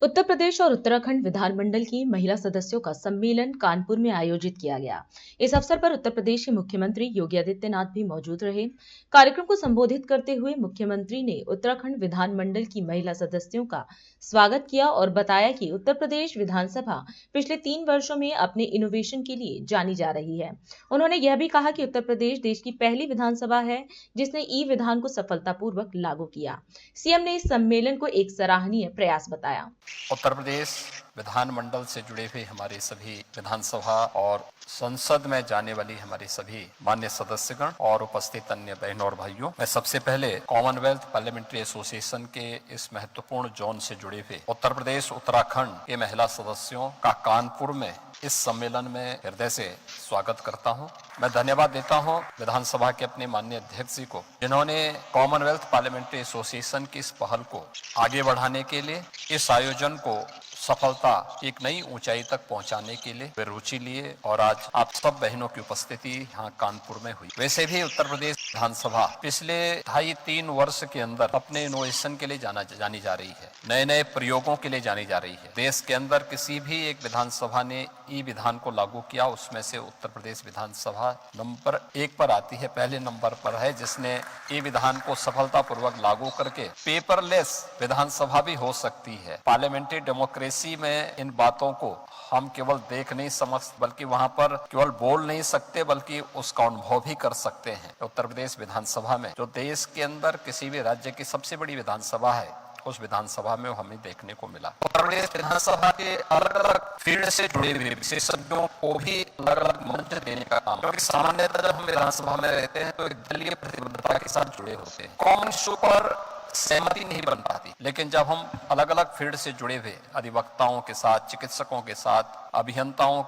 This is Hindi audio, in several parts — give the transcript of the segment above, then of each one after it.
उत्तर प्रदेश और उत्तराखंड विधानमंडल की महिला सदस्यों का सम्मेलन कानपुर में आयोजित किया गया। इस अवसर पर उत्तर प्रदेश के मुख्यमंत्री योगी आदित्यनाथ भी मौजूद रहे। कार्यक्रम को संबोधित करते हुए मुख्यमंत्री ने उत्तराखंड विधानमंडल की महिला सदस्यों का स्वागत किया और बताया कि उत्तर प्रदेश विधानसभा पिछले 3 वर्षों में अपने इनोवेशन के लिए जानी जा रही है। उन्होंने यह भी कहा कि उत्तर प्रदेश देश की पहली विधानसभा है जिसने ई विधान को सफलतापूर्वक लागू किया। सीएम ने इस सम्मेलन को एक सराहनीय प्रयास बताया। उत्तर प्रदेश विधानमंडल से जुड़े हुए हमारे सभी विधानसभा और संसद में जाने वाली हमारी सभी मान्य सदस्यगण और उपस्थित अन्य बहनों और भाइयों, मैं सबसे पहले कॉमनवेल्थ पार्लियामेंट्री एसोसिएशन के इस महत्वपूर्ण जोन से जुड़े हुए उत्तर प्रदेश उत्तराखंड के महिला सदस्यों का कानपुर में इस सम्मेलन में हृदय से स्वागत करता हूं। मैं धन्यवाद देता हूं विधानसभा के अपने माननीय अध्यक्ष जी को, जिन्होंने कॉमनवेल्थ पार्लियामेंट्री एसोसिएशन की इस पहल को आगे बढ़ाने के लिए, इस आयोजन को सफलता एक नई ऊंचाई तक पहुंचाने के लिए वे रुचि लिए और आज आप सब बहनों की उपस्थिति यहाँ कानपुर में हुई। वैसे भी उत्तर प्रदेश विधानसभा पिछले 2.5-3 वर्ष के अंदर अपने इनोवेशन के लिए जानी जा रही है, नए नए प्रयोगों के लिए जानी जा रही है। देश के अंदर किसी भी एक विधानसभा ने ई विधान को लागू किया, उसमें से उत्तर प्रदेश विधानसभा नंबर 1 पर आती है, पहले नंबर पर है, जिसने ई विधान को सफलतापूर्वक लागू करके पेपरलेस विधानसभा भी हो सकती है। पार्लियामेंट्री डेमोक्रेसी में इन बातों को हम केवल देख नहीं समझ, बल्कि वहां पर केवल बोल नहीं सकते बल्कि उसका अनुभव भी कर सकते हैं। उत्तर प्रदेश विधानसभा में, जो देश के अंदर किसी भी राज्य की सबसे बड़ी विधानसभा है, उस विधानसभा में हमें देखने को मिला। उत्तर प्रदेश विधानसभा के अलग अलग फील्ड से जुड़े हुए विशेषज्ञों को भी अलग अलग मंच देने का काम, क्योंकि सामान्यतः जब हम विधानसभा में रहते हैं तो एक दलीय प्रतिबद्धता के साथ जुड़े होते हैं, कॉमन इशू पर सहमति नहीं बन पाती। लेकिन जब हम अलग अलग फील्ड से जुड़े हुए अधिवक्ताओं के साथ, चिकित्सकों के साथ, अभियंताओं,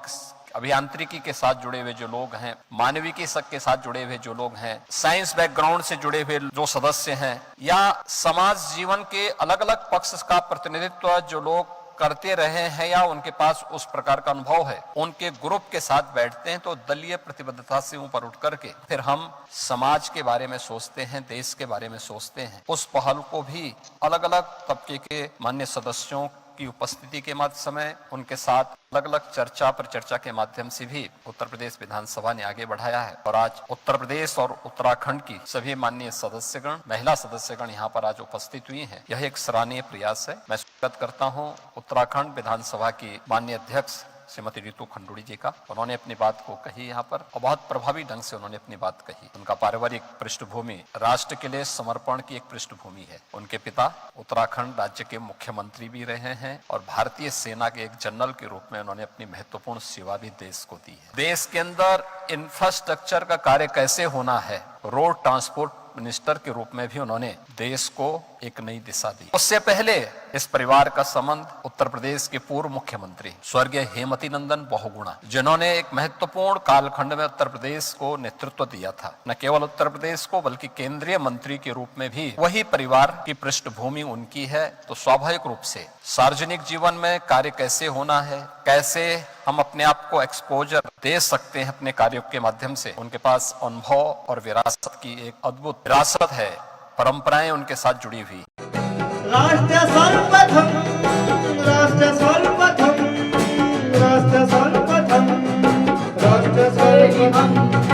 अभियांत्रिकी के साथ जुड़े हुए जो लोग हैं, मानविकी के साथ जुड़े हुए जो लोग हैं, साइंस बैकग्राउंड से जुड़े हुए जो सदस्य हैं, या समाज जीवन के अलग अलग पक्ष का प्रतिनिधित्व जो लोग करते रहे हैं या उनके पास उस प्रकार का अनुभव है, उनके ग्रुप के साथ बैठते हैं तो दलीय प्रतिबद्धता से ऊपर उठ करके फिर हम समाज के बारे में सोचते हैं, देश के बारे में सोचते हैं। उस पहल को भी अलग अलग तबके के मान्य सदस्यों की उपस्थिति के समय उनके साथ अलग अलग चर्चा के माध्यम से भी उत्तर प्रदेश विधानसभा ने आगे बढ़ाया है। और आज उत्तर प्रदेश और उत्तराखंड की सभी माननीय सदस्यगण, महिला सदस्यगण यहाँ पर आज उपस्थित हुई हैं। यह एक सराहनीय प्रयास है। मैं स्वागत करता हूँ उत्तराखंड विधानसभा की माननीय अध्यक्ष श्रीमती रितु खंडूड़ी जी का। उन्होंने अपनी बात को कही यहाँ पर और बहुत प्रभावी ढंग से उन्होंने अपनी बात कही। उनका पारिवारिक पृष्ठभूमि राष्ट्र के लिए समर्पण की एक पृष्ठभूमि है। उनके पिता उत्तराखंड राज्य के मुख्यमंत्री भी रहे हैं और भारतीय सेना के एक जनरल के रूप में उन्होंने अपनी महत्वपूर्ण सेवा भी देश को दी है। देश के अंदर इंफ्रास्ट्रक्चर का कार्य कैसे होना है, रोड ट्रांसपोर्ट मिनिस्टर के रूप में भी उन्होंने देश को एक नई दिशा दी। उससे पहले इस परिवार का संबंध उत्तर प्रदेश के पूर्व मुख्यमंत्री स्वर्गीय हेमवती नंदन बहुगुणा, जिन्होंने एक महत्वपूर्ण कालखंड में उत्तर प्रदेश को नेतृत्व दिया था, न केवल उत्तर प्रदेश को बल्कि केंद्रीय मंत्री के रूप में भी वही परिवार की पृष्ठभूमि उनकी है। तो स्वाभाविक रूप से सार्वजनिक जीवन में कार्य कैसे होना है, कैसे हम अपने आप को एक्सपोजर दे सकते हैं अपने कार्यों के माध्यम से, उनके पास अनुभव और विरासत की एक अद्भुत विरासत है, परंपराएं उनके साथ जुड़ी हुई। राष्ट्र सर्वप्रथम, राष्ट्र सर्वप्रथम, राष्ट्र सर्वप्रथम, राष्ट्र सर्वप्रथम।